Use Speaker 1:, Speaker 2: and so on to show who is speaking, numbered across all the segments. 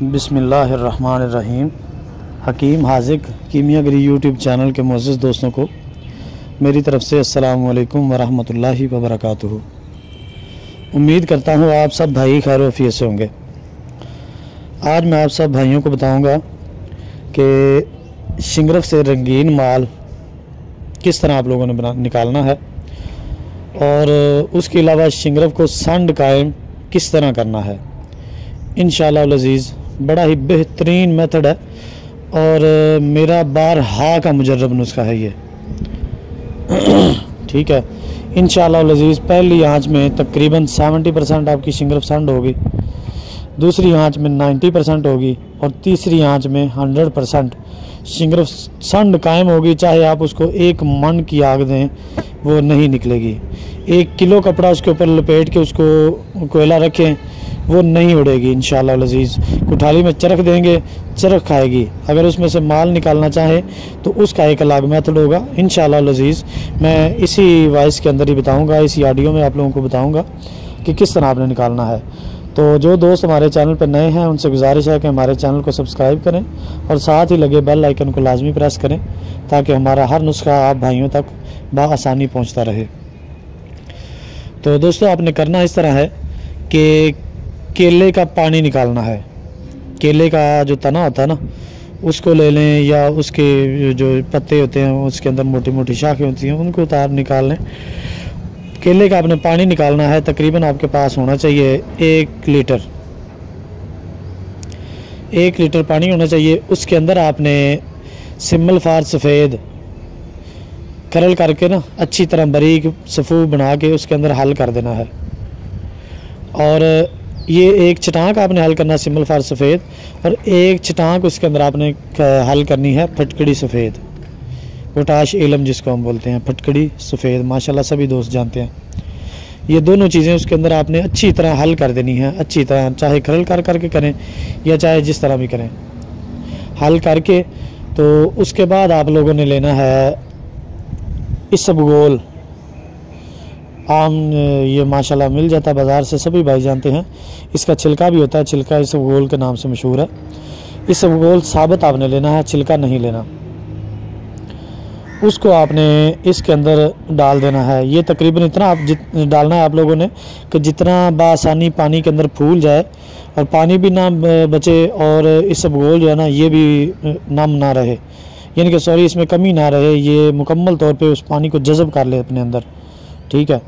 Speaker 1: बिस्मिल्लाहिर्रहमानिर्रहीम। हकीम हाज़िक कीमियागरी YouTube channel के मुअज़्ज़िज़ दोस्तों को मेरी तरफ़ से अस्सलामु अलैकुम वरहमतुल्लाहि वबरकातुहू। उम्मीद करता हूँ आप सब भाई खैर वफ़ियत से होंगे। आज मैं आप सब भाइयों को बताऊँगा कि शिंगरफ से रंगीन माल किस तरह आप लोगों ने निकालना है और उसके अलावा शिंगरफ को संड कायम किस तरह करना है। इंशाअल्लाह अज़ीज़ बड़ा ही बेहतरीन मेथड है और मेरा बारहा का मुजर्रब नुस्खा है ये। ठीक है, इंशाअल्लाह अज़ीज़ पहली आंच में तकरीबन 70% आपकी शिंगरफ संड होगी, दूसरी आंच में 90% होगी और तीसरी आंच में 100% शिंगरफ संड कायम होगी। चाहे आप उसको 1 मन की आग दें वो नहीं निकलेगी। 1 किलो कपड़ा उसके ऊपर लपेट के उसको कोयला रखें वो नहीं उड़ेगी इंशाअल्लाह अज़ीज़। कुठाली में चरख देंगे, चरख खाएगी। अगर उसमें से माल निकालना चाहे तो उसका एक अलग मेथड होगा इंशाअल्लाह अज़ीज़। मैं इसी वॉइस के अंदर ही बताऊंगा, इसी ऑडियो में आप लोगों को बताऊंगा कि किस तरह आपने निकालना है। तो जो दोस्त हमारे चैनल पर नए हैं उनसे गुजारिश है कि हमारे चैनल को सब्सक्राइब करें और साथ ही लगे बेल आइकन को लाजमी प्रेस करें ताकि हमारा हर नुस्खा आप भाइयों तक बआसानी पहुँचता रहे। तो दोस्तों आपने करना इस तरह है कि केले का पानी निकालना है। केले का जो तना होता है ना उसको ले लें या उसके जो पत्ते होते हैं उसके अंदर मोटी मोटी शाखें होती हैं उनको उतार निकाल लें। केले का आपने पानी निकालना है। तकरीबन आपके पास होना चाहिए 1 लीटर, 1 लीटर पानी होना चाहिए। उसके अंदर आपने सिमल फार सफ़ेद करल करके ना अच्छी तरह बारीक सफ़ू बना के उसके अंदर हल कर देना है। और ये 1 चटाक आपने हल करना सिमल फार सफ़ेद और 1 चटाक उसके अंदर आपने हल करनी है फटकड़ी सफ़ेद, पोटाश इलम जिसको हम बोलते हैं, फटकड़ी सफ़ेद माशाल्लाह सभी दोस्त जानते हैं। ये दोनों चीज़ें उसके अंदर आपने अच्छी तरह हल कर देनी है, अच्छी तरह, चाहे खरल कर करके करें या चाहे जिस तरह भी करें हल करके। तो उसके बाद आप लोगों ने लेना है इसबगोल। आम ये माशाल्लाह मिल जाता है बाज़ार से, सभी भाई जानते हैं। इसका छिलका भी होता है, छिलका इसबगोल के नाम से मशहूर है। इसबगोल साबित आपने लेना है, छिलका नहीं लेना। उसको आपने इसके अंदर डाल देना है। ये तकरीबन इतना आप डालना है आप लोगों ने कि जितना बासानी पानी के अंदर फूल जाए और पानी भी ना बचे और इसबगोल जो है ना ये भी नम ना रहे, यानी कि सॉरी इसमें कमी ना रहे, ये मुकम्मल तौर पे उस पानी को जज़ब कर ले अपने अंदर। ठीक है,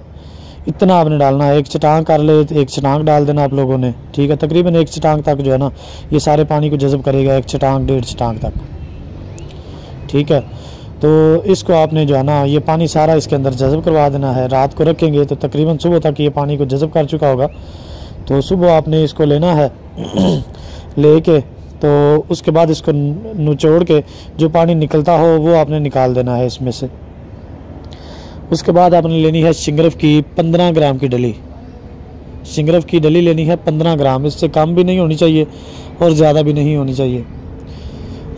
Speaker 1: इतना आपने डालना है। 1 चटांक कर ले तो 1 चटांक डाल देना आप लोगों ने। ठीक है, तकरीबन 1 चटांक तक जो है ना ये सारे पानी को जज़ब करेगा, 1 चटांक 1.5 चटांक तक। ठीक है, तो इसको आपने जो है ना ये पानी सारा इसके अंदर जज़ब करवा देना है। रात को रखेंगे तो तकरीबन सुबह तक ये पानी को जज़ब कर चुका होगा। तो सुबह आपने इसको लेना है लेके तो उसके बाद इसको निचोड़ के जो पानी निकलता हो वो आपने निकाल देना है इसमें से। उसके बाद आपने लेनी है शिंगरफ की 15 ग्राम की डली। शिंगरफ की डली लेनी है 15 ग्राम, इससे कम भी नहीं होनी चाहिए और ज़्यादा भी नहीं होनी चाहिए।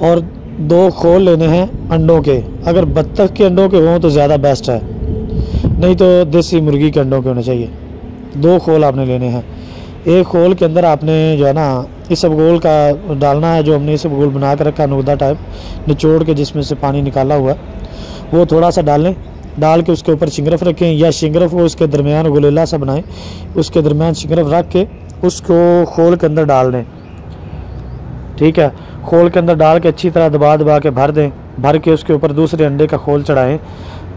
Speaker 1: और 2 खोल लेने हैं अंडों के। अगर बत्तख के अंडों के हों तो ज़्यादा बेस्ट है, नहीं तो देसी मुर्गी के अंडों के होने चाहिए। 2 खोल आपने लेने हैं। 1 खोल के अंदर आपने जो है ना इसबगोल का डालना है, जो हमने इसबगोल बना कर रखा नुगदा टाइप निचोड़ के जिसमें से पानी निकाला हुआ वो थोड़ा सा डालें। डाल के उसके ऊपर शिंगरफ रखें या शिंगरफ को उसके दरमियान गोलेला सा बनाएं, उसके दरमियान शिंगरफ रख के उसको खोल के अंदर डाल दें। ठीक है, खोल के अंदर डाल के अच्छी तरह दबा दबा के भर दें। भर के उसके ऊपर दूसरे अंडे का खोल चढ़ाएं।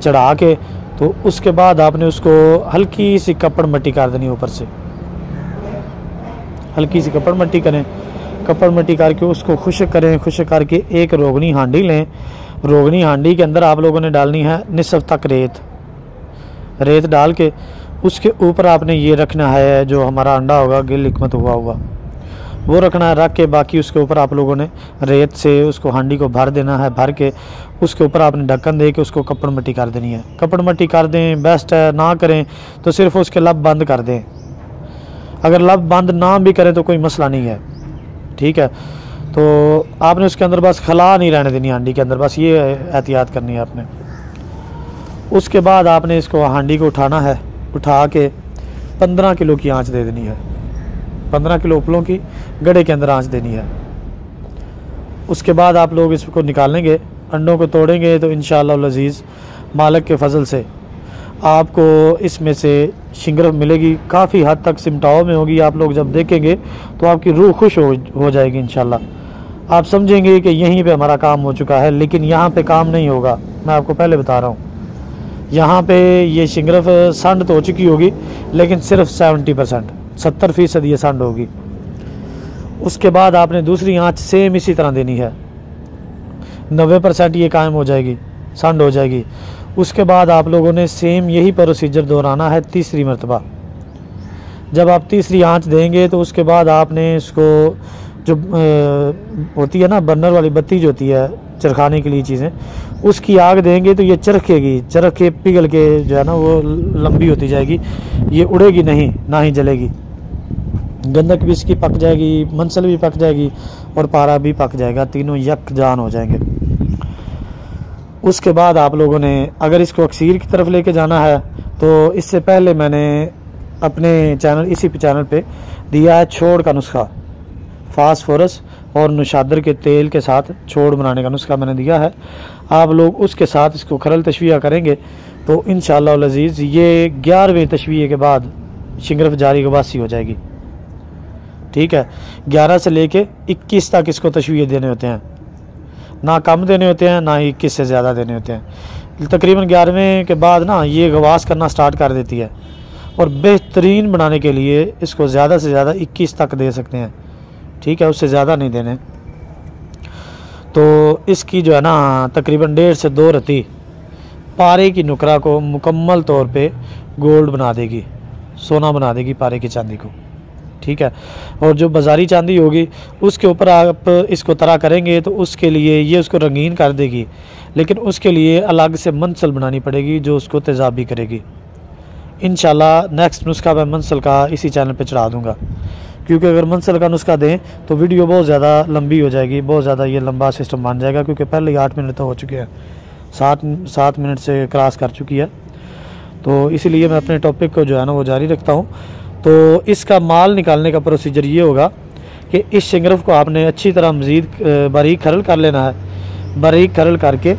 Speaker 1: चढ़ा के तो उसके बाद आपने उसको हल्की सी कपड़ मट्टी कर देनी ऊपर से, हल्की सी कपड़ मट्टी करें। कपड़ मट्टी करके उसको खुश्क करें। खुश्क करके एक रोगनी हांडी लें। रोगनी हांडी के अंदर आप लोगों ने डालनी है निसफ तक रेत डाल के उसके ऊपर आपने ये रखना है जो हमारा अंडा होगा गिल लिकमत हुआ वो रखना है। रख के बाकी उसके ऊपर आप लोगों ने रेत से उसको हांडी को भर देना है। भर के उसके ऊपर आपने ढक्कन दे के उसको कपड़ मट्टी कर देनी है। कपड़ मट्टी कर दें बेस्ट है, ना करें तो सिर्फ उसके लब बंद कर दें। अगर लब बंद ना भी करें तो कोई मसला नहीं है। ठीक है, तो आपने उसके अंदर बस खला नहीं रहने देनी हांडी के अंदर, बस ये एहतियात करनी है आपने। उसके बाद आपने इसको हांडी को उठाना है, उठा के 15 किलो की आंच दे देनी है। 15 किलो उपलों की गड़े के अंदर आंच देनी है। उसके बाद आप लोग इसको निकालेंगे, अंडों को तोड़ेंगे तो इंशाअल्लाह लजीज़ मालिक के फजल से आपको इसमें से शिंगरफ मिलेगी। काफ़ी हद तक सिमटाओ में होगी, आप लोग जब देखेंगे तो आपकी रूह खुश हो जाएगी इंशाअल्लाह। आप समझेंगे कि यहीं पे हमारा काम हो चुका है, लेकिन यहाँ पे काम नहीं होगा। मैं आपको पहले बता रहा हूँ, यहाँ पे ये शिंगरफ संड तो हो चुकी होगी, लेकिन सिर्फ 70%, 70% ये संड होगी। उसके बाद आपने दूसरी आँच सेम इसी तरह देनी है, 90% ये कायम हो जाएगी, संड हो जाएगी। उसके बाद आप लोगों ने सेम यही प्रोसीजर दोहराना है तीसरी मरतबा। जब आप तीसरी आंच देंगे तो उसके बाद आपने इसको जो होती है ना बर्नर वाली बत्ती जो होती है चरखाने के लिए चीज़ें, उसकी आग देंगे तो ये चरखेगी, चरख के पिघल के जो है ना वो लंबी होती जाएगी, ये उड़ेगी नहीं, ना ही जलेगी। गंधक भी इसकी पक जाएगी, मंसल भी पक जाएगी और पारा भी पक जाएगा, तीनों यकजान हो जाएंगे। उसके बाद आप लोगों ने अगर इसको अक्सीर की तरफ लेके जाना है तो इससे पहले मैंने अपने चैनल इसी चैनल पे दिया है छोड़ का नुस्खा, फास्फोरस और नुशादर के तेल के साथ छोड़ बनाने का नुस्खा मैंने दिया है। आप लोग उसके साथ इसको खरल तशवीया करेंगे तो इंशाअल्लाह लजीज़ ये 11वें तशवीये के बाद शिंगरफ जारी गवासी हो जाएगी। ठीक है, 11 से लेके 21 तक इसको तशवीये देने होते हैं, ना कम देने होते हैं ना ही 21 से ज़्यादा देने होते हैं। तकरीबन 11वें के बाद ना ये गवास करना स्टार्ट कर देती है, और बेहतरीन बनाने के लिए इसको ज़्यादा से ज़्यादा 21 तक दे सकते हैं। ठीक है, उससे ज़्यादा नहीं देने। तो इसकी जो है ना तकरीबन 1.5 से 2 रत्ती पारे की नुकरा को मुकम्मल तौर पे गोल्ड बना देगी, सोना बना देगी पारे की चांदी को। ठीक है, और जो बाज़ारी चांदी होगी उसके ऊपर आप इसको तरा करेंगे तो उसके लिए ये उसको रंगीन कर देगी, लेकिन उसके लिए अलग से मंसल बनानी पड़ेगी जो उसको तेज़ाब भी करेगी। इंशाल्लाह नेक्स्ट नुस्खा मैं मंसल का इसी चैनल पे चढ़ा दूँगा, क्योंकि अगर मंसल का नुस्खा दें तो वीडियो बहुत ज़्यादा लंबी हो जाएगी, बहुत ज़्यादा ये लंबा सिस्टम बन जाएगा, क्योंकि पहले ही 8 मिनट तो हो चुके हैं, 7 मिनट से क्रॉस कर चुकी है। तो इसीलिए मैं अपने टॉपिक को जो है ना वो जारी रखता हूँ। तो इसका माल निकालने का प्रोसीजर ये होगा कि इस शिंगरफ को आपने अच्छी तरह मज़ीद बारीक खरल कर लेना है। बारीक खरल करके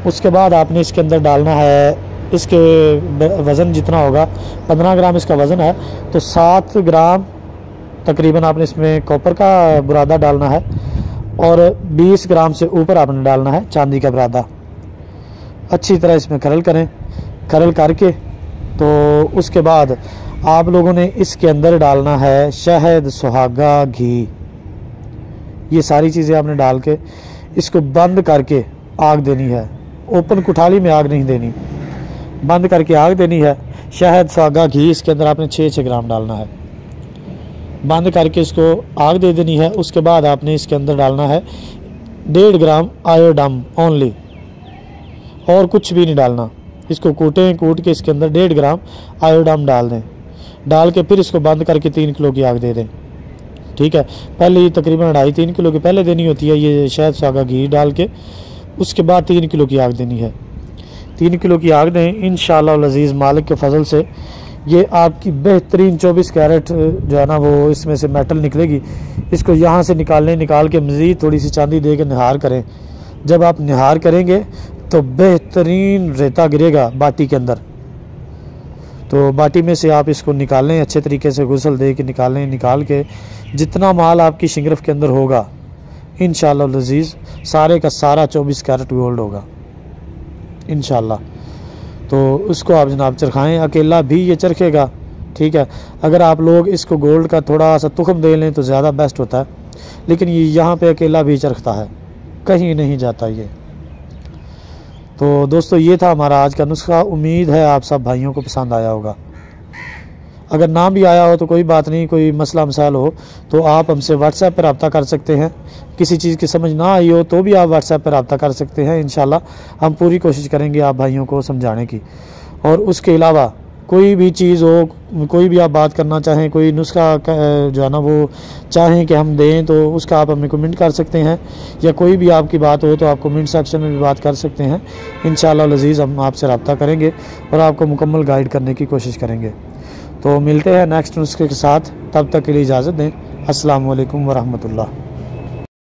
Speaker 1: उसके बाद आपने इसके अंदर डालना है, इसके वज़न जितना होगा 15 ग्राम इसका वज़न है, तो 7 ग्राम तकरीबन आपने इसमें कॉपर का बुरादा डालना है, और 20 ग्राम से ऊपर आपने डालना है चांदी का बुरादा। अच्छी तरह इसमें खरल करें। खरल करके तो उसके बाद आप लोगों ने इसके अंदर डालना है शहद, सुहागा, घी, ये सारी चीज़ें आपने डाल के इसको बंद करके आग देनी है। ओपन कुठाली में आग नहीं देनी, बंद करके आग देनी है। शहद, सुहागा, घी इसके अंदर आपने 6-6 ग्राम डालना है, बंद करके इसको आग दे देनी है। उसके बाद आपने इसके अंदर डालना है 1.5 ग्राम आयोडम ओनली, और कुछ भी नहीं डालना। इसको कूटें, कूट के इसके अंदर 1.5 ग्राम आयोडम डाल दें, डाल के फिर इसको बंद करके 3 किलो की आग दे दें। ठीक है, पहले तकरीबन 2.5-3 किलो की पहले देनी होती है ये शहद, सुहागा, घी डाल के, उसके बाद 3 किलो की आग देनी है। 3 किलो की आग दें, इंशाअल्लाह लजीज़ मालिक के फजल से ये आपकी बेहतरीन 24 कैरेट जो है ना वो इसमें से मेटल निकलेगी। इसको यहाँ से निकाल के मज़ीद थोड़ी सी चांदी दे के निहार करें। जब आप निहार करेंगे तो बेहतरीन रेता गिरेगा बाटी के अंदर। तो बाटी में से आप इसको निकालें, अच्छे तरीके से गुसल दे के निकालें। निकाल के जितना माल आपकी शिंगरफ के अंदर होगा इंशाअल्लाह लजीज़ सारे का सारा 24 कैरेट गोल्ड होगा इंशाअल्लाह। तो उसको आप जनाब चरखाएँ, अकेला भी ये चरखेगा। ठीक है, अगर आप लोग इसको गोल्ड का थोड़ा सा तुखम दे लें तो ज़्यादा बेस्ट होता है, लेकिन ये यहाँ पे अकेला भी चरखता है, कहीं नहीं जाता ये। तो दोस्तों ये था हमारा आज का नुस्खा। उम्मीद है आप सब भाइयों को पसंद आया होगा। अगर ना भी आया हो तो कोई बात नहीं, कोई मसला मसाइल हो तो आप हमसे व्हाट्सएप पर रब्ता कर सकते हैं। किसी चीज़ की समझ ना आई हो तो भी आप व्हाट्सएप पर रब्ता कर सकते हैं। इंशाल्लाह हम पूरी कोशिश करेंगे आप भाइयों को समझाने की। और उसके अलावा कोई भी चीज़ हो, कोई भी आप बात करना चाहें, कोई नुस्खा जो है ना वो चाहें कि हम दें तो उसका आप हमें कमेंट कर सकते हैं, या कोई भी आपकी बात हो तो आप कमेंट सेक्शन में भी बात कर सकते हैं। इंशाअल्लाह लजीज़ हम आपसे रब्ता करेंगे और आपको मुकम्मल गाइड करने की कोशिश करेंगे। तो मिलते हैं नेक्स्ट नुस्खे के साथ, तब तक के लिए इजाज़त दें। अस्सलाम वालेकुम वरहमतुल्लाह।